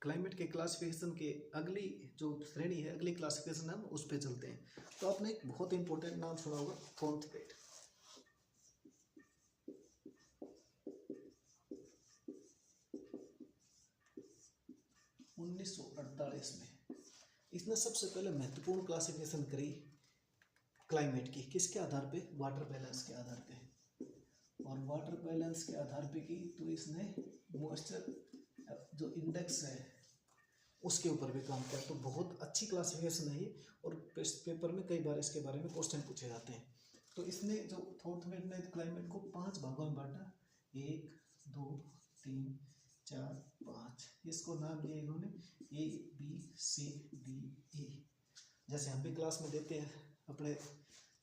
Climate के classification के अगली जो श्रेणी है, अगली क्लासिफिकेशन हम उस पर चलते हैं। तो आपने एक बहुत इंपॉर्टेंट नाम सुना होगा, थॉर्नथवेट। 1948 में इसने सबसे पहले महत्वपूर्ण क्लासिफिकेशन करी क्लाइमेट की। किसके आधार पे? वाटर बैलेंस के आधार पे। और वाटर बैलेंस के आधार पे की तो इसने मॉइस्चर जो इंडेक्स है उसके ऊपर भी काम किया। तो बहुत अच्छी क्लासिफिकेशन है ये, और पेपर में कई बार इसके बारे में क्वेश्चन पूछे जाते हैं। तो इसने जो थॉर्नथवेट ने क्लाइमेट को 5 भागों में बांटा, 1 2 3 4 5। इसको नाम दिया इन्होंने A B C D E। जैसे हम भी क्लास में देते हैं अपने,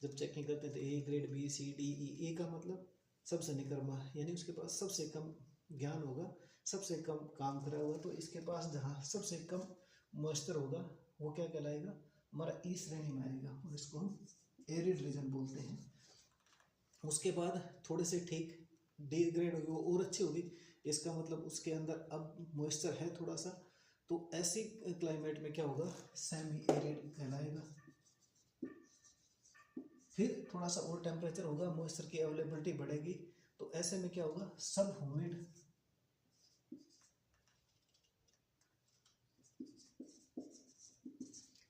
जब चेकिंग करते हैं तो A grade B C D E। A का मतलब सबसे निकर्मा, यानी उसके पास सबसे कम ज्ञान होगा, सबसे कम काम करा हुआ। तो इसके पास जहाँ सबसे कम मॉइस्चर होगा वो क्या कहलाएगा? हमारा ई श्रेणी में आएगा, और इसको हम एरिड रीजन बोलते हैं। उसके बाद थोड़े से ठीक डी ग्रेड होगी, वो और अच्छी होगी। इसका मतलब उसके अंदर अब मॉइस्चर है थोड़ा सा। तो ऐसी क्लाइमेट में क्या होगा? सेमी एरिड कहलाएगा। फिर थोड़ा सा और टेम्परेचर होगा, मॉइस्चर की अवेलेबिलिटी बढ़ेगी, तो ऐसे में क्या होगा? सब ह्यूमिड।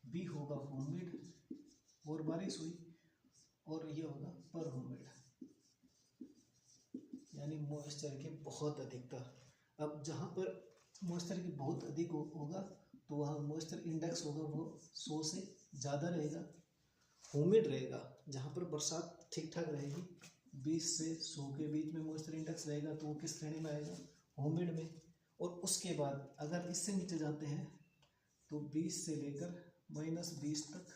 बी होगा ह्यूमिड, और बारिश हुई, और ये होगा पर ह्यूमिड, यानी मॉइस्चर की बहुत अधिकता। अब जहाँ पर मॉइस्चर की बहुत अधिक होगा तो वहाँ मॉइस्चर इंडेक्स होगा वो 100 से ज़्यादा रहेगा। ह्यूमिड रहेगा जहाँ पर बरसात ठीक ठाक रहेगी, 20 से 100 के बीच में मॉइस्चर इंडेक्स रहेगा, तो वो किस श्रेणी में आएगा? ह्यूमिड में। और उसके बाद अगर इससे नीचे जाते हैं तो 20 से लेकर -20 तक,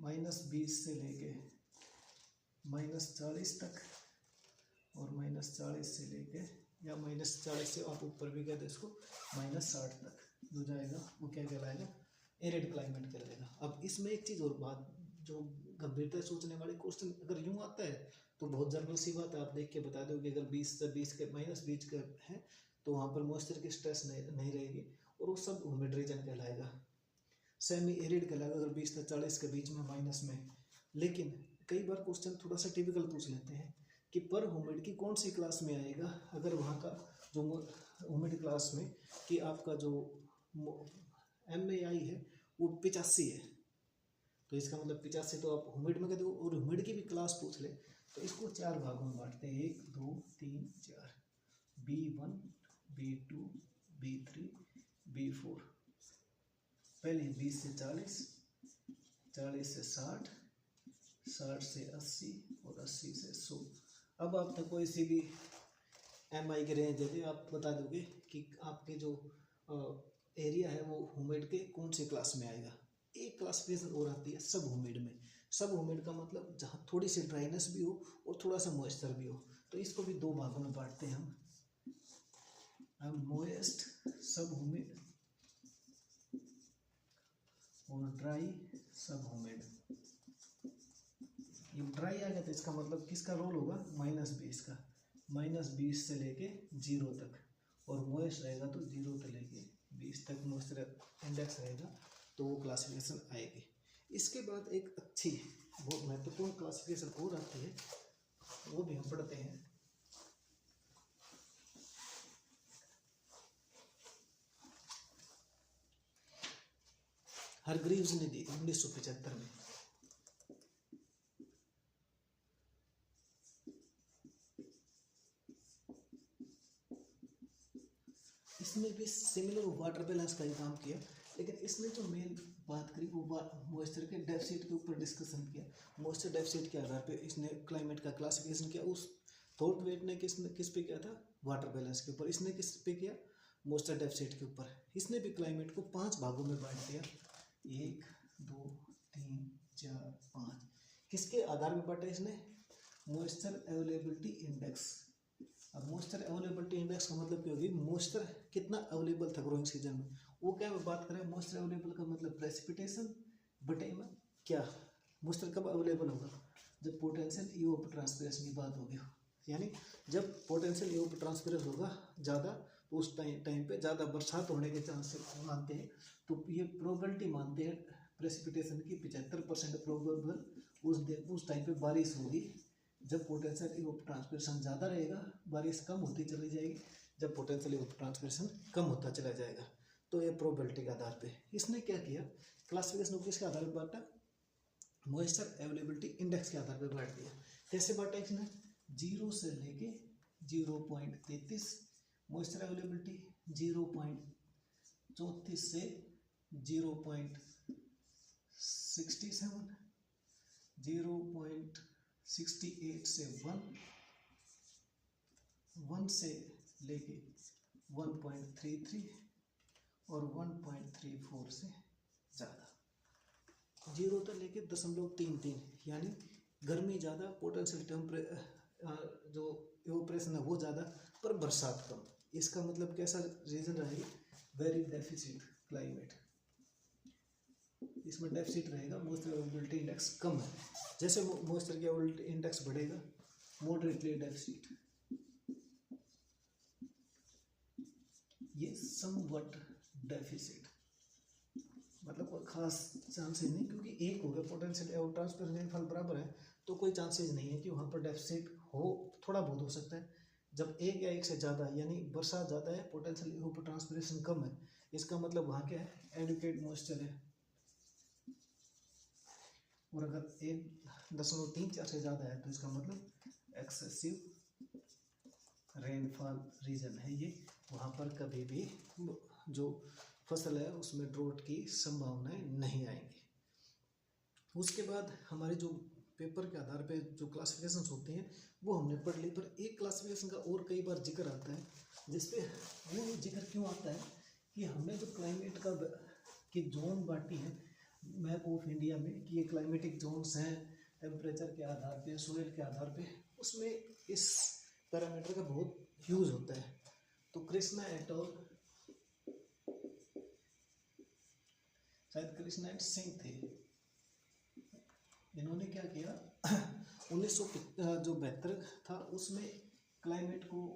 -20 से लेके -40 तक, और -40 से लेके, या -40 से आप ऊपर भी कहते हैं इसको, -60 तक जो जाएगा वो क्या कहलाएगा? एरिड क्लाइमेट कहलाएगा। अब इसमें एक चीज़ और बात जो गंभीरता से सोचने वाली, क्वेश्चन अगर यूँ आता है तो बहुत जनरल सी बात है, आप देख के बता दो कि अगर 20 से 20 के -20 का है तो वहाँ पर मॉइस्चर की स्ट्रेस नहीं रहेगी, और वो सब ह्यूमिड रीजन कहलाएगा। सेमी एरिड कहलाएगा अगर 20 से 40 के बीच में माइनस में। लेकिन कई बार क्वेश्चन थोड़ा सा टिपिकल पूछ लेते हैं कि पर ह्यूमिड की कौन सी क्लास में आएगा? अगर वहाँ का जो ह्यूमिड क्लास में कि आपका जो MAI है वो 85 है, तो इसका मतलब 85 तो आप ह्यूमिड में कहते हो। और ह्यूमिड की भी क्लास पूछ ले तो इसको 4 भागों में बांटते हैं, 1 2 3 4, B1 B2 B3 B4। पहले 20 से 40, 40 से 60, 60 से 80, और 80 से 100। अब आप तक कोई सी भी MI की रेंज दे, आप बता दोगे कि आपके जो एरिया है वो ह्यूमिड के कौन सी क्लास में आएगा। एक क्लासिफिकेशन और आती है सब ह्यूमिड में। सब ह्यूमिड का मतलब जहाँ थोड़ी सी ड्राइनेस भी हो और थोड़ा सा मॉइस्चर भी हो। तो इसको भी 2 भागों में बांटते हैं हम मॉइस्ट सब ह्यूमिड और ड्राई सब ह्यूमिड। ये ड्राई आ गया तो इसका मतलब किसका रोल होगा? -20 का, -20 से लेके 0 तक, और मॉइस्ट रहेगा तो 0 से लेके 20 तक मॉइस्चर इंडेक्स रहेगा, तो वो क्लासिफिकेशन आएगी। इसके बाद एक अच्छी बहुत महत्वपूर्ण क्लासिफिकेशन और आती है, वो भी हम पढ़ते हैं। हारग्रीव्स ने दी 1975 में। इसने भी सिमिलर वाटर बैलेंस का ही काम किया, लेकिन इसने जो मेन बात करी वो मॉइस्चर के डेफिसिट के ऊपर डिस्कशन किया। मॉइस्चर डेफिसिट के आधार पे इसने क्लाइमेट का क्लासिफिकेशन किया। उस थॉर्नथवेट ने किस पे किया था? वाटर बैलेंस के ऊपर। इसने किस पे किया? मॉइस्चर डेफिसिट के ऊपर। इसने भी क्लाइमेट को 5 भागों में बांट दिया, 1 2 3 4 5। किसके आधार पर बांटा इसने? Moisture availability index. अब मॉइस्चर अवेलेबिलिटी इंडेक्स का मतलब क्या होगी? मॉइस्चर कितना अवेलेबल था ग्रोइंग सीजन में, वो क्या बात करें। मॉइस्चर अवेलेबल का मतलब प्रेसिपिटेशन बटे में क्या, मॉइस्चर कब अवेलेबल होगा? जब पोटेंशियल इवेपोरेशन की बात होगी, यानी जब पोटेंशियल इवेपोरेशन होगा ज़्यादा, तो उस टाइम पे ज़्यादा बरसात होने के चांसेस मानते हैं। तो ये प्रोबेबिलिटी मानते हैं प्रेसिपिटेशन की 75% प्रोबेबल उस टाइम पे बारिश होगी जब पोटेंशियल इवेपोरेटिव ट्रांसपिरेशन ज़्यादा रहेगा, बारिश कम होती चली जाएगी जब पोटेंशियल इवेपोरेटिव ट्रांसपिरेशन कम होता चला जाएगा। तो ये प्रोबेबिलिटी के आधार पे इसने क्या किया, क्लासिफिकेशन को किसके आधार पर बांटा, मॉइस्चर अवेलेबिलिटी इंडेक्स के आधार पर बांट दिया। कैसे बांटा इसने, 0 से लेके 0.33, मॉइस्चर अवेलेबिलिटी 0.34 से 0.67, 0.68 से 1 से लेके 1.33 और 1.34 से ज़्यादा। 0 तक लेके 0.33, यानी गर्मी ज़्यादा, पोटेंशियल जो इवेपोरेशन है वो ज़्यादा पर बरसात कम। इसका मतलब कैसा रीजन रहेगा, वेरी डेफिसिट क्लाइमेट, इसमें डेफिसिट रहेगा, मॉइस्चर अवेलेबिलिटी इंडेक्स कम है। जैसे मॉइस्चर की अवेलेबिलिटी इंडेक्स बढ़ेगा, मॉडरेटली डेफिसिट, ये समवट डेफिसिट, मतलब कोई खास चांसेस नहीं, क्योंकि एक हो गया पोटेंशियल और ट्रांसफर रेनफॉल बराबर है तो कोई चांसेस नहीं है कि वहाँ पर डेफिसिट हो, थोड़ा बहुत हो सकता है। जब एक या एक से ज़्यादा यानी बरसात ज़्यादा है, पोटेंशियल इवेपोरेटिव ट्रांसपिरेशन कम है, इसका मतलब वहाँ क्या है, एडिक्वेट मॉइस्चर है। और अगर 1.34 से ज़्यादा है तो इसका मतलब एक्सेसिव रेनफॉल रीजन है ये, वहाँ पर कभी भी जो फसल है उसमें ड्रोट की संभावनाएं नहीं आएंगी। उसके बाद हमारे जो पेपर के आधार पे जो क्लासिफिकेशन होते हैं वो हमने पढ़ ली, पर एक क्लासिफिकेशन का और कई बार जिक्र आता है, जिसपे वो जिक्र क्यों आता है कि हमने जो क्लाइमेट का की जोन बांटी है मैप ऑफ इंडिया में, कि ये क्लाइमेटिक जोन्स हैं टेम्परेचर के आधार पे, सोइल के आधार पे, उसमें इस पैरामीटर का बहुत यूज होता है। तो कृष्णा एट ऑल, शायद कृष्णा एट सिंह थे, इन्होंने क्या किया 1972 था उसमें क्लाइमेट को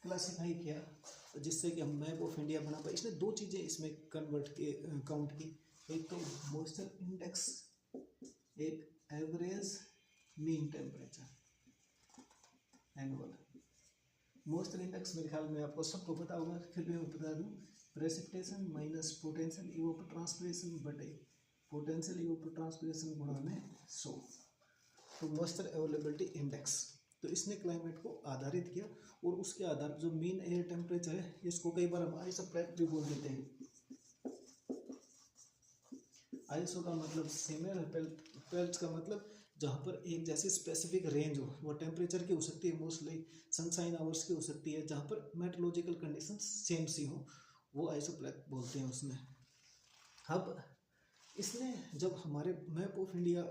क्लासिफाई किया, जिससे कि हम मैप ऑफ इंडिया बना पाए। इसने दो चीज़ें इसमें काउंट की, एक तो मॉइस्चर इंडेक्स, एक average mean temperature annual. Moisture index मेरे ख्याल में आपको सबको पता होगा, फिर भी मैं बता दूं, precipitation minus potential evaporative transpiration बटे पोटेंशियल इवेपोरेटिव ट्रांसपिरेशन गुणा में 100, तो मॉइस्चर अवेलेबिलिटी इंडेक्स। तो इसने क्लाइमेट को आधारित किया और उसके आधार पर जो मीन एयर टेम्परेचर है, इसको कई बार हम आइसो भी बोल देते हैं। आइसो का मतलब सिमिलर, पेल्ट का मतलब जहाँ पर एक जैसी स्पेसिफिक रेंज हो, वो टेम्परेचर की हो सकती है, मोस्टली सनशाइन आवर्स की हो सकती है, जहाँ पर मेट्रोलॉजिकल कंडीशन सेम सी हो, वो आइसोप्लेट बोलते हैं उसमें। अब इसने जब हमारे मैप ऑफ इंडिया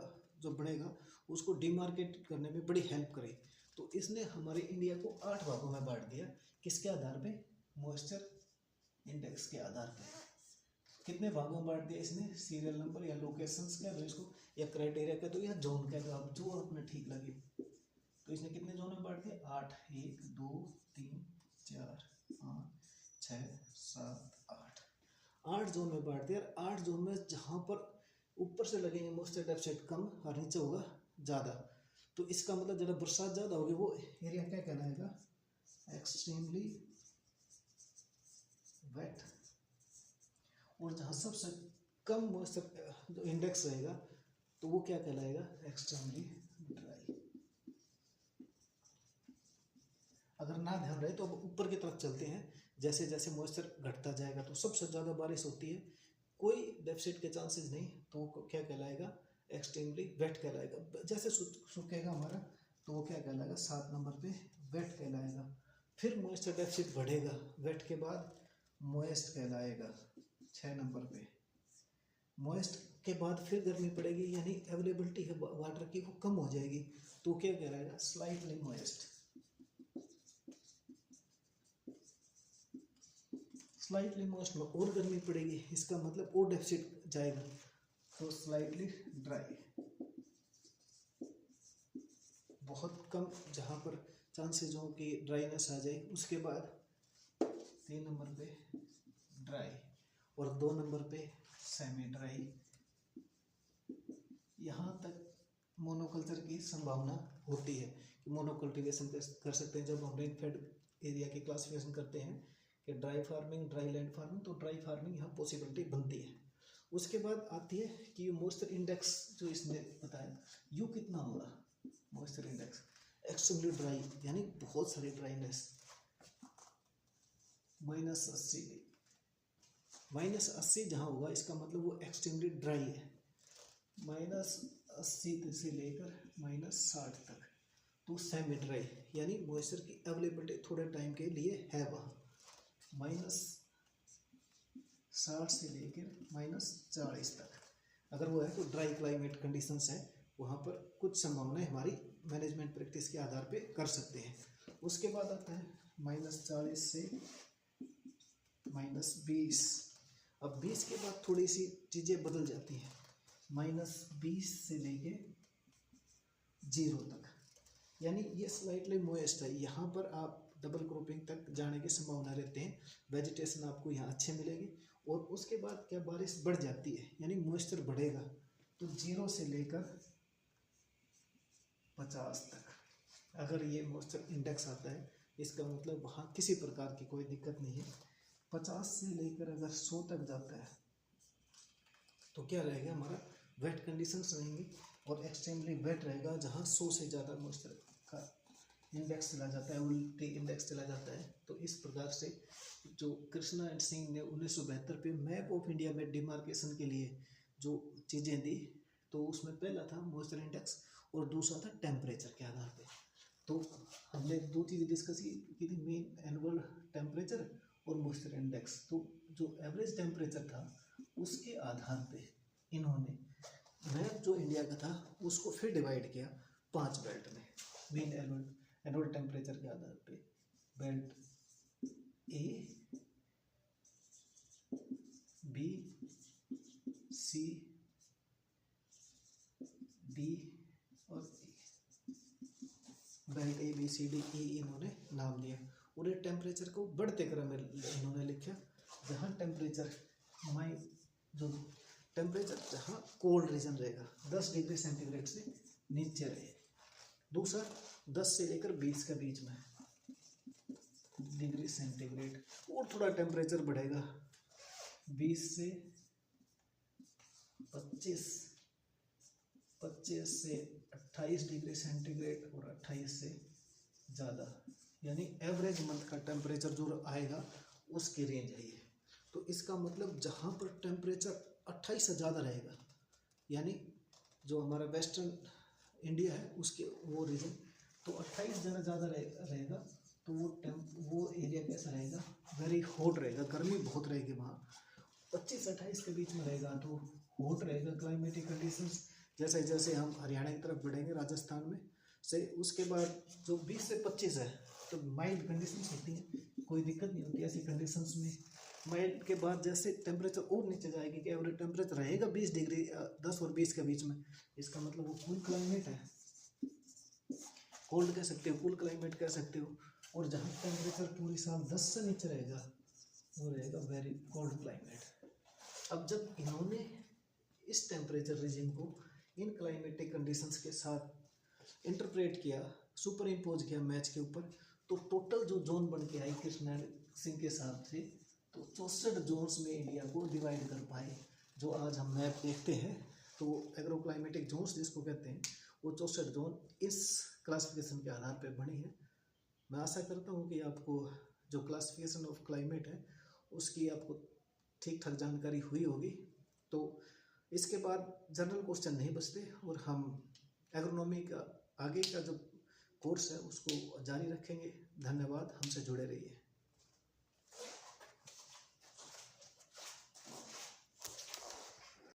जो बनेगा उसको डिमार्केट करने में बड़ी हेल्प करी, तो इसने हमारे इंडिया को 8 भागों में बांट दिया। किसके आधार पे, मॉइस्चर इंडेक्स के आधार पे। कितने भागों में बांट दिया इसने, सीरियल नंबर या लोकेशंस कह दो इसको, या क्राइटेरिया कह दो, या जोन कह दो, आप जो अपने ठीक लगे। तो इसने कितने जोन में बांट दिया, 8, 1 2 3 4 5 6 7 8 जोन में बांट दिया। 8 जोन में जहाँ पर ऊपर से लगेंगे मॉइस्चर डेफिसिट कम और नीचे होगा ज़्यादा, तो इसका मतलब जब बरसात ज़्यादा होगी वो एरिया क्या कहलाएगा, एक्सट्रीमली वेट। और जहाँ सबसे कम मॉइस्चर जो इंडेक्स रहेगा तो वो क्या कहलाएगा, एक्सट्रीमली ड्राई। अगर ना ध्यान रहे तो अब ऊपर की तरफ चलते हैं, जैसे जैसे मॉइस्चर घटता जाएगा तो सबसे ज़्यादा बारिश होती है, कोई डेफिसिट के चांसेस नहीं, तो वो क्या कहलाएगा, एक्सट्रीमली वेट कहलाएगा। जैसे सूखेगा हमारा तो वो क्या कहलाएगा, 7 नंबर पे वेट कहलाएगा। फिर मॉइस्चर डेफिसिट बढ़ेगा, वेट के बाद मॉइस्ट कहलाएगा 6 नंबर पे। मॉइस्ट के बाद फिर गर्मी पड़ेगी, यानी अवेलेबिलिटी है वाटर की वो कम हो जाएगी, तो क्या कहलाएगा, स्लाइटली मॉइस्ट। स्लाइटली मॉइस्ट में और गर्मी पड़ेगी, इसका मतलब और डेफिसिट जाएगा, तो स्लाइटली ड्राई। बहुत कम जहाँ पर चांसेस हो कि ड्राइनेस आ जाए। उसके बाद 3 नंबर पे ड्राई और 2 नंबर पे सेमी ड्राई। यहाँ तक मोनोकल्चर की संभावना होती है कि मोनोकल्टिवेशन कर सकते हैं। जब हम रेनफेड एरिया की क्लासिफिकेशन करते हैं कि dry farming, dry land farming, तो ड्राई फार्मिंग यहाँ पॉसिबिलिटी बनती है। उसके बाद आती है कि मॉइस्चर इंडेक्स जो इसने बताया, यू कितना होगा मॉइस्चर इंडेक्स, एक्सट्रीमली ड्राई यानी बहुत सारी ड्राइनेस, -80। -80 जहाँ होगा इसका मतलब वो एक्सट्रीमली ड्राई है। -80 से लेकर -60 तक तो सेमी ड्राई यानी मॉइस्चर की अवेलेबिलिटी थोड़े टाइम के लिए है वहाँ। -60 से लेकर -40 तक अगर वो है तो ड्राई क्लाइमेट कंडीशंस है, वहाँ पर कुछ संभावनाएं हमारी मैनेजमेंट प्रैक्टिस के आधार पे कर सकते हैं। उसके बाद आता है -40 से -20। अब 20 के बाद थोड़ी सी चीज़ें बदल जाती हैं, -20 से लेके 0 तक यानी ये स्लाइटली मोइस्ट है। यहाँ पर आप डबल क्रॉपिंग तक जाने की संभावना रहते हैं, वेजिटेशन आपको यहाँ अच्छे मिलेगी। और उसके बाद क्या बारिश बढ़ जाती है यानी मॉइस्चर बढ़ेगा, तो 0 से लेकर 50 तक अगर ये मॉइस्चर इंडेक्स आता है, इसका मतलब वहाँ किसी प्रकार की कोई दिक्कत नहीं है। 50 से लेकर अगर 100 तक जाता है तो क्या रहेगा, हमारा वेट कंडीशंस रहेंगी और एक्सट्रीमली वेट रहेगा जहाँ 100 से ज़्यादा मॉइस्चर का इंडेक्स चला जाता है, उल्टी इंडेक्स चला जाता है। तो इस प्रकार से जो कृष्णा एंड सिंह ने 1972 पे मैप ऑफ इंडिया में डिमार्केशन के लिए जो चीज़ें दी, तो उसमें पहला था मॉइस्चर इंडेक्स और दूसरा था टेम्परेचर के आधार पे। तो हमने दो चीज़ें डिस्कस की थी, मेन एनुअल टेम्परेचर और मॉइस्चर इंडेक्स। तो जो एवरेज टेम्परेचर था उसके आधार पे इन्होंने मैप जो इंडिया का था उसको फिर डिवाइड किया 5 बेल्ट में, मेन एनुअल टेम्परेचर के आधार पे। बेल्ट ए, बी, सी, डी और ई। बेल्ट ए, बी, सी, डी, ई इन्होंने नाम दिया और ये टेम्परेचर को बढ़ते क्रम में इन्होंने लिखा, जहाँ टेम्परेचर जो टेम्परेचर जहाँ कोल्ड रीजन रहेगा 10 डिग्री सेंटीग्रेड से नीचे रहे। दूसरा 10 से लेकर 20 के बीच में डिग्री सेंटीग्रेड, और थोड़ा टेम्परेचर बढ़ेगा 20 से 25 से 28 डिग्री सेंटीग्रेड और 28 से ज़्यादा, यानी एवरेज मंथ का टेम्परेचर जो आएगा उसकी रेंज है ये। तो इसका मतलब जहाँ पर टेम्परेचर 28 से ज़्यादा रहेगा, यानी जो हमारा वेस्टर्न इंडिया है उसके वो रीजन, तो 28 ज़रा ज़्यादा रहेगा तो वो एरिया कैसा रहेगा, वेरी हॉट रहेगा, गर्मी बहुत रहेगी वहाँ। 25 से 28 के बीच में रहेगा तो हॉट रहेगा क्लाइमेटिक कंडीशंस। जैसे जैसे हम हरियाणा की तरफ बढ़ेंगे राजस्थान में से, उसके बाद जो 20 से 25 है तो माइल्ड कंडीशंस होती हैं, कोई दिक्कत नहीं होती ऐसी कंडीशंस में। माइल्ड के बाद जैसे टेम्परेचर और नीचे जाएगी कि एवरेज टेम्परेचर रहेगा 20 डिग्री 10 और 20 के बीच में, इसका मतलब वो कूल क्लाइमेट है, कोल्ड कह सकते हो, कूल क्लाइमेट कह सकते हो। और जहाँ टेम्परेचर पूरी साल 10 से नीचे रहेगा वो रहेगा वेरी कोल्ड क्लाइमेट। अब जब इन्होंने इस टेम्परेचर रीजन को इन क्लाइमेटिक कंडीशंस के साथ इंटरप्रेट किया, सुपर इम्पोज किया मैच के ऊपर, तो टोटल जो जोन बन के आई कृष्णा सिंह के साथ से, तो 64 जोन्स में इंडिया को डिवाइड कर पाए। जो आज हम मैप देखते हैं तो एग्रो क्लाइमेटिक जोन्स जिसको कहते हैं, वो 64 जोन इस क्लासिफिकेशन के आधार पर बनी है। मैं आशा करता हूँ कि आपको जो क्लासिफिकेशन ऑफ क्लाइमेट है उसकी आपको ठीक ठाक जानकारी हुई होगी। तो इसके बाद जनरल क्वेश्चन नहीं बचते और हम एग्रोनॉमी का आगे का जो कोर्स है उसको जारी रखेंगे। धन्यवाद, हमसे जुड़े रहिए।